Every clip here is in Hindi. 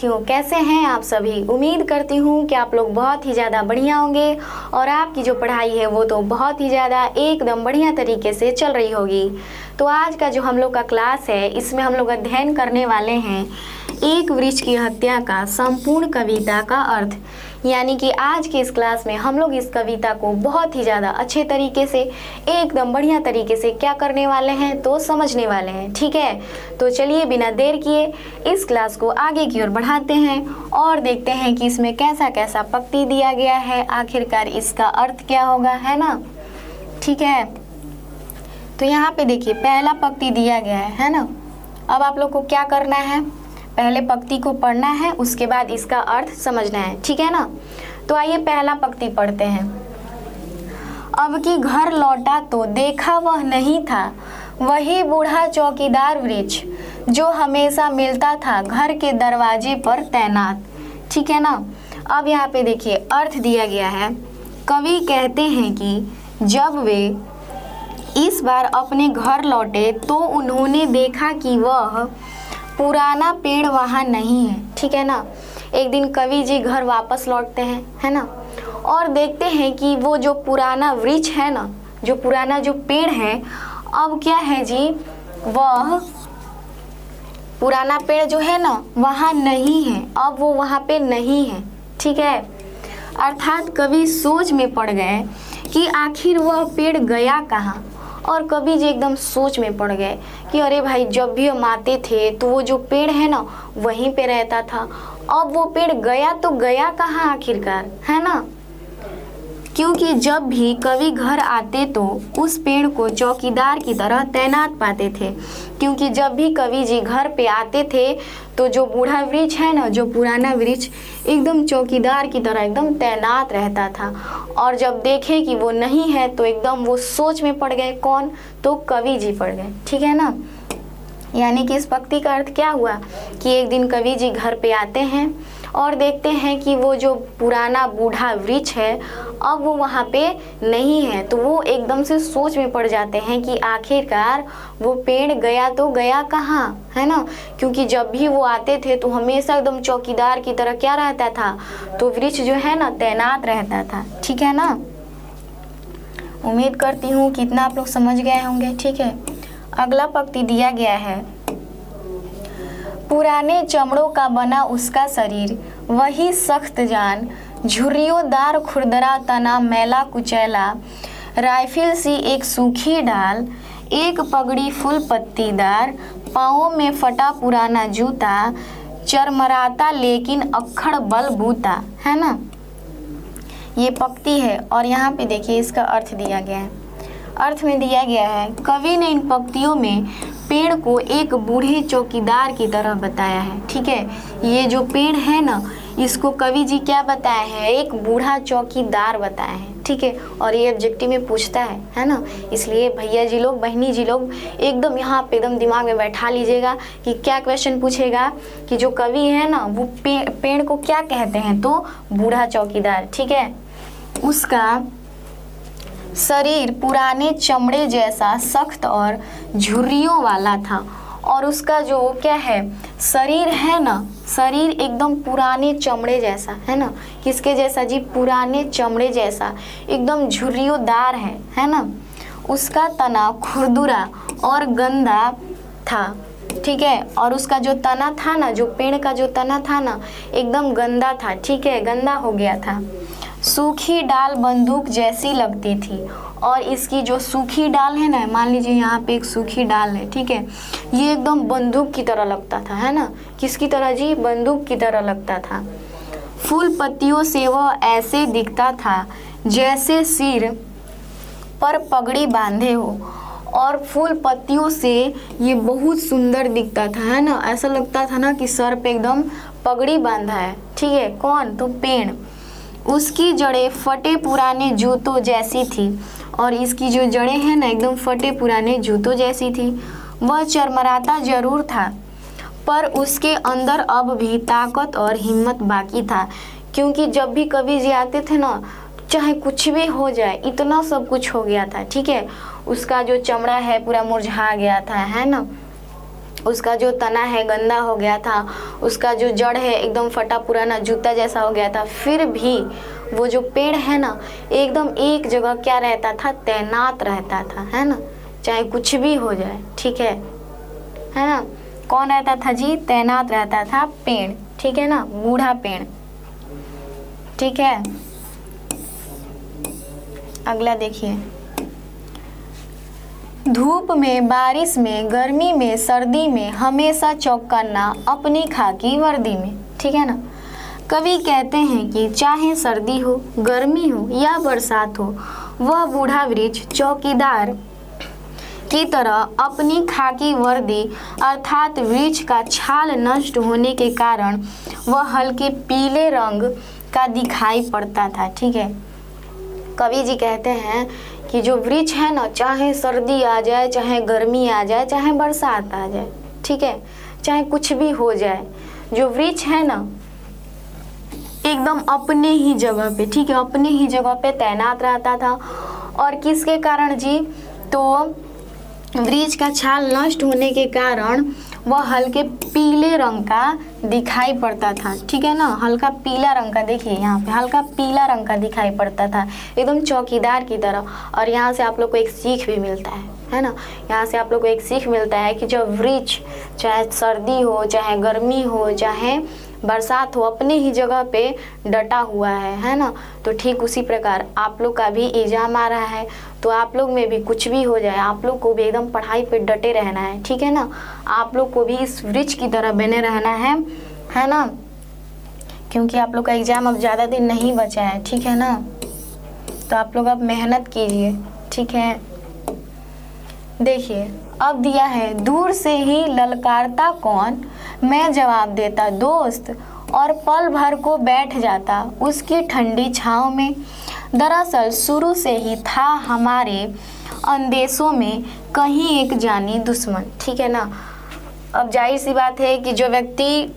साथियों, कैसे हैं आप सभी। उम्मीद करती हूँ कि आप लोग बहुत ही ज़्यादा बढ़िया होंगे और आपकी जो पढ़ाई है वो तो बहुत ही ज़्यादा एकदम बढ़िया तरीके से चल रही होगी। तो आज का जो हम लोग का क्लास है इसमें हम लोग अध्ययन करने वाले हैं एक वृक्ष की हत्या का संपूर्ण कविता का अर्थ। यानी कि आज के इस क्लास में हम लोग इस कविता को बहुत ही ज़्यादा अच्छे तरीके से एकदम बढ़िया तरीके से क्या करने वाले हैं तो समझने वाले हैं। ठीक है, तो चलिए बिना देर किए इस क्लास को आगे की ओर बढ़ाते हैं और देखते हैं कि इसमें कैसा कैसा पंक्ति दिया गया है, आखिरकार इसका अर्थ क्या होगा, है ना। ठीक है, तो यहाँ पे देखिए पहला पंक्ति दिया गया है ना। अब आप लोग को क्या करना है, पहले पंक्ति को पढ़ना है, उसके बाद इसका अर्थ समझना है। ठीक है ना। तो आइए पहला पंक्ति पढ़ते हैं। अब कि घर लौटा तो देखा वह नहीं था, वही बूढ़ा चौकीदार वृक्ष जो हमेशा मिलता था घर के दरवाजे पर तैनात। ठीक है ना। अब यहाँ पे देखिए अर्थ दिया गया है। कवि कहते हैं कि जब वे इस बार अपने घर लौटे तो उन्होंने देखा कि वह पुराना पेड़ वहाँ नहीं है। ठीक है ना। एक दिन कवि जी घर वापस लौटते हैं, है ना, और देखते हैं कि वो जो पुराना वृक्ष है ना, जो पुराना जो पेड़ है, अब क्या है जी, वह पुराना पेड़ जो है ना वहाँ नहीं है, अब वो वहाँ पे नहीं है। ठीक है, अर्थात कवि सोच में पड़ गए कि आखिर वह पेड़ गया कहाँ। और कवि जी एकदम सोच में पड़ गए कि अरे भाई, जब भी हम आते थे तो वो जो पेड़ है ना वहीं पे रहता था, अब वो पेड़ गया तो गया कहाँ आखिरकार, है ना। क्योंकि जब भी कवि घर आते तो उस पेड़ को चौकीदार की तरह तैनात पाते थे। क्योंकि जब भी कवि जी घर पे आते थे तो जो बूढ़ा वृक्ष है ना, जो पुराना वृक्ष, एकदम चौकीदार की तरह एकदम तैनात रहता था। और जब देखे कि वो नहीं है तो एकदम वो सोच में पड़ गए। कौन? तो कवि जी पड़ गए। ठीक है ना। यानी कि इस पंक्ति का अर्थ क्या हुआ कि एक दिन कवि जी घर पे आते हैं और देखते हैं कि वो जो पुराना बूढ़ा वृक्ष है अब वो वहाँ पे नहीं है। तो वो एकदम से सोच में पड़ जाते हैं कि आखिरकार वो पेड़ गया तो गया कहाँ, है ना। क्योंकि जब भी वो आते थे तो हमेशा एकदम चौकीदार की तरह क्या रहता था, तो वृक्ष जो है ना तैनात रहता था। ठीक है ना। उम्मीद करती हूँ कि इतना आप लोग समझ गए होंगे। ठीक है, अगला पंक्ति दिया गया है। पुराने चमड़ों का बना उसका शरीर, वही सख्त जान, झुर्रियोंदार खुरदरा तना मैला कुचैला, राइफिल सी एक सूखी डाल, एक पगड़ी फूल पत्तीदार, पाँवों में फटा पुराना जूता, चरमराता लेकिन अक्खड़ बल बूता, है ना। ये पंक्ति है और यहाँ पे देखिए इसका अर्थ दिया गया है। अर्थ में दिया गया है, कवि ने इन पंक्तियों में पेड़ को एक बूढ़े चौकीदार की तरह बताया है। ठीक है, ये जो पेड़ है ना इसको कवि जी क्या बताया है, एक बूढ़ा चौकीदार बताया है। ठीक है, और ये ऑब्जेक्टिव में पूछता है ना। इसलिए भैया जी लोग, बहनी जी लोग एकदम यहाँ पे एकदम दिमाग में बैठा लीजिएगा कि क्या क्वेश्चन पूछेगा कि जो कवि है ना वो पेड़ को क्या कहते हैं, तो बूढ़ा चौकीदार। ठीक है, उसका शरीर पुराने चमड़े जैसा सख्त और झुर्रियों वाला था। और उसका जो क्या है शरीर है ना, शरीर एकदम पुराने चमड़े जैसा, है ना। किसके जैसा जी? पुराने चमड़े जैसा, एकदम झुर्रियोंदार है ना। उसका तना खुरदुरा और गंदा था। ठीक है, और उसका जो तना था ना, जो पेड़ का जो तना था ना, एकदम गंदा था। ठीक है, गंदा हो गया था। सूखी डाल बंदूक जैसी लगती थी। और इसकी जो सूखी डाल है ना, मान लीजिए यहाँ पे एक सूखी डाल है। ठीक है, ये एकदम बंदूक की तरह लगता था, है ना। किसकी तरह जी? बंदूक की तरह लगता था। फूल पत्तियों से वह ऐसे दिखता था जैसे सिर पर पगड़ी बांधे हो। और फूल पत्तियों से ये बहुत सुंदर दिखता था, है ना। ऐसा लगता था ना कि सर पे एकदम पगड़ी बांधा है। ठीक है, कौन? तो पेड़। उसकी जड़ें फटे पुराने जूतों जैसी थी। और इसकी जो जड़ें हैं ना एकदम फटे पुराने जूतों जैसी थी। वह चरमराता जरूर था पर उसके अंदर अब भी ताकत और हिम्मत बाकी था। क्योंकि जब भी कवि जी आते थे ना, चाहे कुछ भी हो जाए, इतना सब कुछ हो गया था। ठीक है, उसका जो चमड़ा है पूरा मुरझा गया था, है ना। उसका जो तना है गंदा हो गया था, उसका जो जड़ है एकदम फटा पुराना जूता जैसा हो गया था, फिर भी वो जो पेड़ है ना एकदम एक जगह क्या रहता था, तैनात रहता था, है ना, चाहे कुछ भी हो जाए, ठीक है ना। कौन रहता था जी? तैनात रहता था पेड़, ठीक है ना, बूढ़ा पेड़, ठीक है। अगला देखिए, धूप में, बारिश में, गर्मी में, सर्दी में हमेशा चौकन्ना अपनी खाकी वर्दी में, ठीक है ना। कवि कहते हैं कि चाहे सर्दी हो, गर्मी हो या बरसात हो, वह बूढ़ा वृक्ष चौकीदार की तरह अपनी खाकी वर्दी अर्थात वृक्ष का छाल नष्ट होने के कारण वह हल्के पीले रंग का दिखाई पड़ता था, ठीक है। कवि जी कहते हैं कि जो वृक्ष है ना, चाहे सर्दी आ जाए, चाहे गर्मी आ जाए, चाहे बरसात आ जाए, ठीक है, चाहे कुछ भी हो जाए, जो वृक्ष है ना एकदम अपने ही जगह पे, ठीक है, अपने ही जगह पे तैनात रहता था। और किसके कारण जी? तो वृक्ष का छाल नष्ट होने के कारण वह हल्के पीले रंग का दिखाई पड़ता था, ठीक है ना, हल्का पीला रंग का, देखिए यहाँ पे हल्का पीला रंग का दिखाई पड़ता था, एकदम चौकीदार की तरह। और यहाँ से आप लोग को एक सीख भी मिलता है ना, यहाँ से आप लोग को एक सीख मिलता है कि जो वृक्ष चाहे सर्दी हो, चाहे गर्मी हो, चाहे बरसात हो, अपने ही जगह पे डटा हुआ है ना। तो ठीक उसी प्रकार आप लोग का भी एग्जाम आ रहा है, तो आप लोग में भी कुछ भी हो जाए, आप लोग को भी एकदम पढ़ाई पे डटे रहना है, ठीक है ना। आप लोग को भी इस वृक्ष की तरह बने रहना है ना, क्योंकि आप लोग का एग्जाम अब ज़्यादा दिन नहीं बचा है, ठीक है ना। तो आप लोग अब मेहनत कीजिए, ठीक है। देखिए अब दिया है, दूर से ही ललकारता कौन, मैं जवाब देता दोस्त, और पल भर को बैठ जाता उसकी ठंडी छाँव में। दरअसल शुरू से ही था हमारे अंदेशों में कहीं एक जानी दुश्मन, ठीक है ना। अब जाहिर सी बात है कि जो व्यक्ति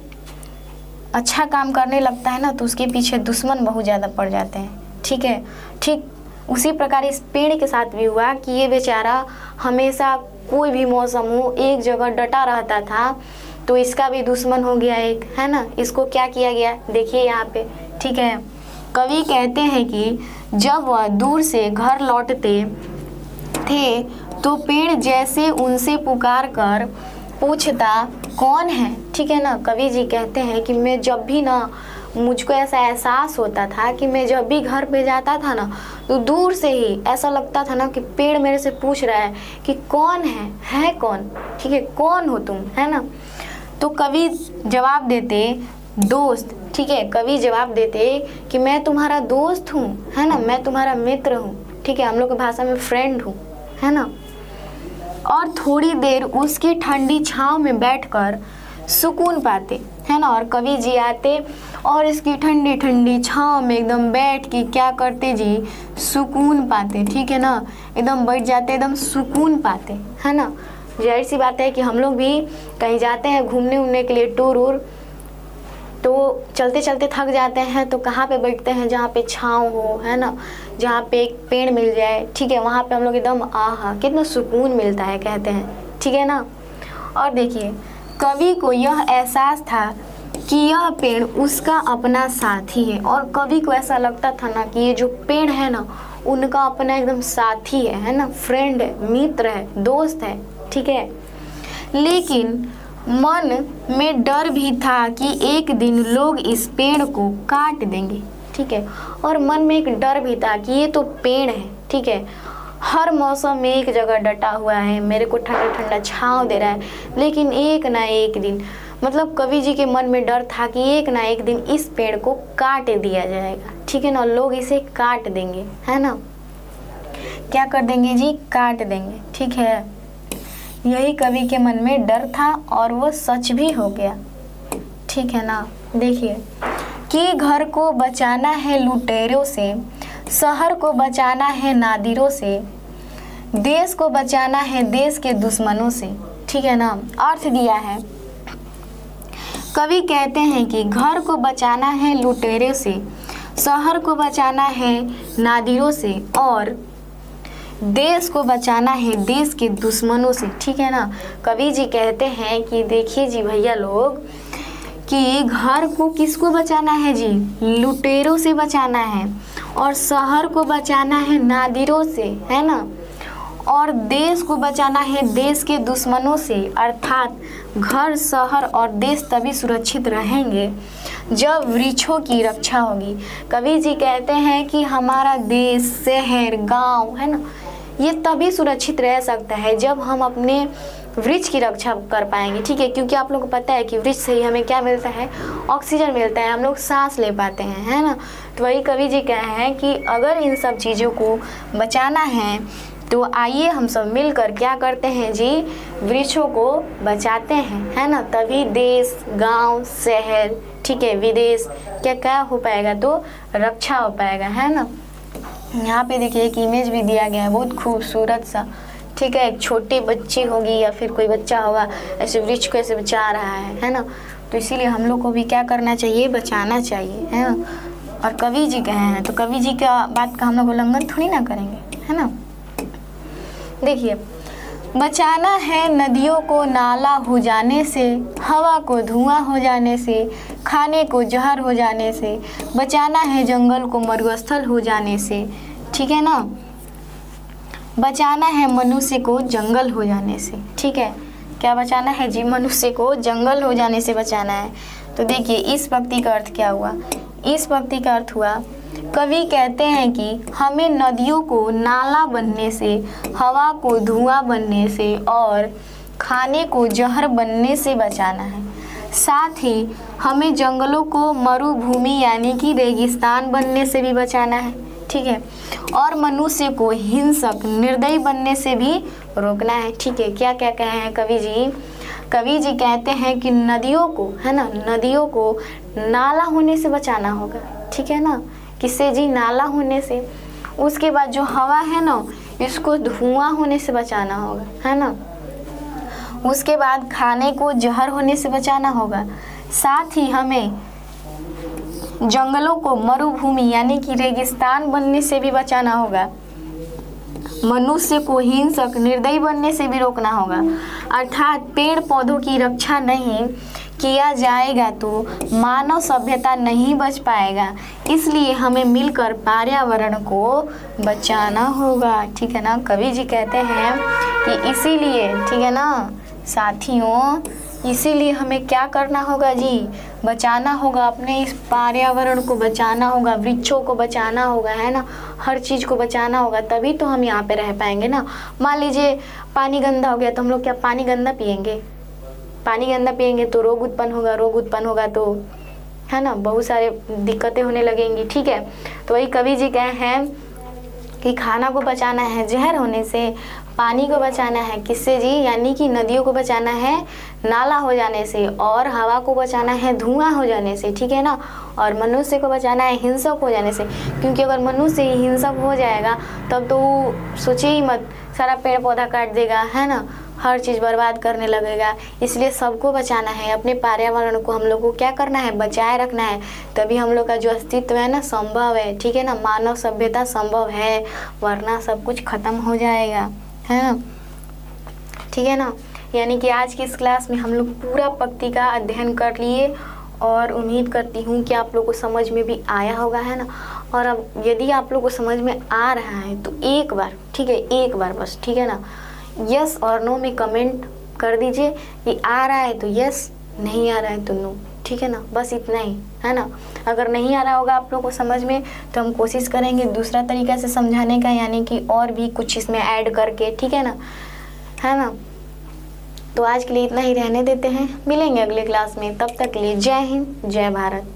अच्छा काम करने लगता है ना, तो उसके पीछे दुश्मन बहुत ज़्यादा पड़ जाते हैं, ठीक है। ठीक उसी प्रकार इस पेड़ के साथ भी हुआ कि ये बेचारा हमेशा कोई भी मौसम हो एक जगह डटा रहता था, तो इसका भी दुश्मन हो गया एक, है ना। इसको क्या किया गया, देखिए यहाँ पे, ठीक है। कवि कहते हैं कि जब वह दूर से घर लौटते थे तो पेड़ जैसे उनसे पुकार कर पूछता कौन है, ठीक है ना। कवि जी कहते हैं कि मैं जब भी ना, मुझको ऐसा एहसास होता था कि मैं जब भी घर पे जाता था ना, तो दूर से ही ऐसा लगता था ना कि पेड़ मेरे से पूछ रहा है कि कौन है कौन, ठीक है, कौन हो तुम, है ना। तो कवि जवाब देते दोस्त, ठीक है, कवि जवाब देते कि मैं तुम्हारा दोस्त हूँ, है ना, मैं तुम्हारा मित्र हूँ, ठीक है, हम लोग की भाषा में फ्रेंड हूँ, है ना। और थोड़ी देर उसकी ठंडी छाँव में बैठकर सुकून पाते, है ना। और कवि जी आते और इसकी ठंडी ठंडी छाँव में एकदम बैठ के क्या करते जी, सुकून पाते, ठीक है ना, एकदम बैठ जाते, एकदम सुकून पाते, है ना। जाहिर सी बात है कि हम लोग भी कहीं जाते हैं घूमने उमने के लिए, टूर उर, तो चलते चलते थक जाते हैं, तो कहाँ पे बैठते हैं, जहाँ पे छाँव हो, है ना, जहाँ पे एक पेड़ मिल जाए, ठीक है, वहाँ पे हम लोग एकदम आहा कितना सुकून मिलता है कहते हैं, ठीक है ना। और देखिए कवि को यह एहसास था कि यह पेड़ उसका अपना साथी है, और कवि को ऐसा लगता था ना कि ये जो पेड़ है ना उनका अपना एकदम साथी है ना, फ्रेंड है, मित्र है, दोस्त है, ठीक है। लेकिन मन में डर भी था कि एक दिन लोग इस पेड़ को काट देंगे, ठीक है। और मन में एक डर भी था कि ये तो पेड़ है, ठीक है, हर मौसम में एक जगह डटा हुआ है, मेरे को ठंडा ठंडा छाँव दे रहा है, लेकिन एक ना एक दिन, मतलब कवि जी के मन में डर था कि एक ना एक दिन इस पेड़ को काट दिया जाएगा, ठीक है ना, लोग इसे काट देंगे, है ना, क्या कर देंगे जी, काट देंगे, ठीक है। यही कवि के मन में डर था और वो सच भी हो गया, ठीक है ना। देखिए कि घर को बचाना है लुटेरों से, शहर को बचाना है नादिरों से, देश को बचाना है देश के दुश्मनों से, ठीक है ना। अर्थ दिया है, कवि कहते हैं कि घर को बचाना है लुटेरों से, शहर को बचाना है नादिरों से, और देश को बचाना है देश के दुश्मनों से, ठीक है ना। कवि जी कहते हैं कि देखिए जी भैया लोग कि घर को किसको बचाना है जी, लुटेरों से बचाना है, और शहर को बचाना है नादिरों से, है ना, और देश को बचाना है देश के दुश्मनों से। अर्थात घर, शहर और देश तभी सुरक्षित रहेंगे जब वृक्षों की रक्षा होगी। कवि जी कहते हैं कि हमारा देश, शहर, गांव, है ना, ये तभी सुरक्षित रह सकता है जब हम अपने वृक्ष की रक्षा कर पाएंगे, ठीक है। क्योंकि आप लोगों को पता है कि वृक्ष से ही हमें क्या मिलता है, ऑक्सीजन मिलता है, हम लोग सांस ले पाते हैं, है ना। तो वही कवि जी कहे हैं कि अगर इन सब चीज़ों को बचाना है तो आइए हम सब मिलकर क्या करते हैं जी, वृक्षों को बचाते हैं, है ना। तभी देश, गांव, शहर, ठीक है, विदेश क्या क्या हो पाएगा, तो रक्षा हो पाएगा, है ना। यहाँ पे देखिए एक इमेज भी दिया गया है बहुत खूबसूरत सा, ठीक है। एक छोटी बच्ची होगी या फिर कोई बच्चा होगा, ऐसे वृक्ष को ऐसे बचा रहा है ना। तो इसीलिए हम लोग को भी क्या करना चाहिए, बचाना चाहिए, है ना। और कवि जी कहे हैं तो कवि जी का बात का हम लोग उल्लंघन थोड़ी ना करेंगे, है ना। देखिए, बचाना है नदियों को नाला हो जाने से, हवा को धुआं हो जाने से, खाने को जहर हो जाने से, बचाना है जंगल को मरुस्थल हो जाने से, ठीक है ना। बचाना है मनुष्य को जंगल हो जाने से, ठीक है। क्या बचाना है जी, मनुष्य को जंगल हो जाने से बचाना है। तो देखिए इस पंक्ति का अर्थ क्या हुआ, इस पंक्ति का अर्थ हुआ, कवि कहते हैं कि हमें नदियों को नाला बनने से, हवा को धुआं बनने से और खाने को जहर बनने से बचाना है। साथ ही हमें जंगलों को मरुभूमि यानी कि रेगिस्तान बनने से भी बचाना है, ठीक है। और मनुष्य को हिंसक, निर्दयी बनने से भी रोकना है, ठीक है। क्या क्या कहे हैं कवि जी, कवि जी कहते हैं कि नदियों को, है ना, नदियों को नाला होने से बचाना होगा, ठीक है ना। किससे जी, नाला होने से। उसके बाद जो हवा है ना, इसको धुआं होने से बचाना होगा, है ना। उसके बाद खाने को जहर होने से बचाना होगा। साथ ही हमें जंगलों को मरुभूमि यानी कि रेगिस्तान बनने से भी बचाना होगा। मनुष्य को हिंसक, निर्दयी बनने से भी रोकना होगा। अर्थात पेड़ पौधों की रक्षा नहीं किया जाएगा तो मानव सभ्यता नहीं बच पाएगा। इसलिए हमें मिलकर पर्यावरण को बचाना होगा, ठीक है ना। कवि जी कहते हैं कि इसीलिए, ठीक है ना साथियों, इसीलिए हमें क्या करना होगा जी, बचाना होगा, अपने इस पर्यावरण को बचाना होगा, वृक्षों को बचाना होगा, है ना। हर चीज़ को बचाना होगा, तभी तो हम यहाँ पे रह पाएंगे ना। मान लीजिए पानी गंदा हो गया तो हम लोग क्या पानी गंदा पिएंगे, पानी गंदा पिएंगे तो रोग उत्पन्न होगा, रोग उत्पन्न होगा तो, है ना, बहुत सारे दिक्कतें होने लगेंगी, ठीक है। तो वही कवि जी कहे हैं कि खाना को बचाना है जहर होने से, पानी को बचाना है किससे जी, यानी कि नदियों को बचाना है नाला हो जाने से, और हवा को बचाना है धुआं हो जाने से, ठीक है ना। और मनुष्य को बचाना है हिंसक हो जाने से, क्योंकि अगर मनुष्य ही हिंसक हो जाएगा तब तो सोचिए ही मत, सारा पेड़ पौधा काट देगा, है ना, हर चीज़ बर्बाद करने लगेगा। इसलिए सबको बचाना है, अपने पर्यावरण को हम लोग को क्या करना है, बचाए रखना है, तभी हम लोग का जो अस्तित्व है ना संभव है, ठीक है ना। मानव सभ्यता संभव है, वरना सब कुछ खत्म हो जाएगा, है ना, ठीक है ना। यानी कि आज की इस क्लास में हम लोग पूरा पंक्ति का अध्ययन कर लिए, और उम्मीद करती हूँ कि आप लोग को समझ में भी आया होगा, है ना। और अब यदि आप लोग को समझ में आ रहा है तो एक बार, ठीक है, एक बार बस, ठीक है ना, यस और नो में कमेंट कर दीजिए कि आ रहा है तो यस, नहीं आ रहा है तो नो, ठीक है ना। बस इतना ही, है ना। अगर नहीं आ रहा होगा आप लोग को समझ में तो हम कोशिश करेंगे दूसरा तरीका से समझाने का, यानी कि और भी कुछ इसमें ऐड करके, ठीक है ना, है ना। तो आज के लिए इतना ही रहने देते हैं, मिलेंगे अगले क्लास में, तब तक के लिए जय हिंद, जय भारत।